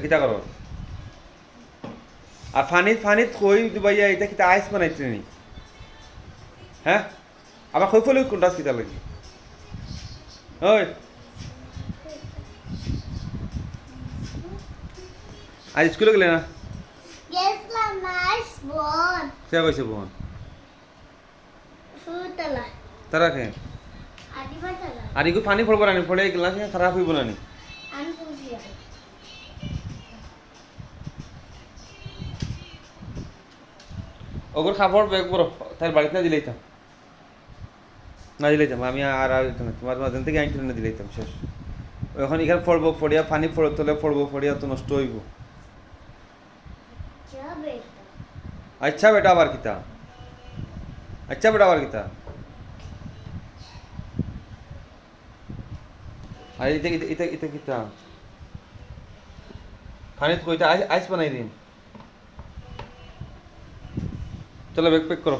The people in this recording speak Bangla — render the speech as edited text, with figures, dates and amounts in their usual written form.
কিতা করো আর ফানিত কই দুবাইয়া এটা কিতা আইস বানাইতে নি হ্যাঁ আবার কই ফলে কোনটা কিতা লাগি ওই আজ স্কুলে গেলে না গেছলাম নাইস বোন কে কইছে বোন ফুতলা তারা কে আদিবাতলা আর ইগো পানি পড়বো না পড়ে গ্লাস খারাপ হইব না নি আমি ফুসি ওগর খাবার ব্যাগ বড় তার বাড়িতে না দিলেইতাম না দিলেইতাম আমি আর তোমার মাঝখান থেকে আইন না দিলেইতাম শেষ এখন এখানে পড়বো পড়িয়া পানি পড়ে তোলে পড়বো পড়িয়া তো নষ্ট হইব যাবে আচ্ছা বেটা আবার কিতা আচ্ছা বেটা আবার কিতা আর এটা এটা এটা এটা কিতা পানিত কইতা আইস বানাই দিন চলো ব্যাগ প্যাক করো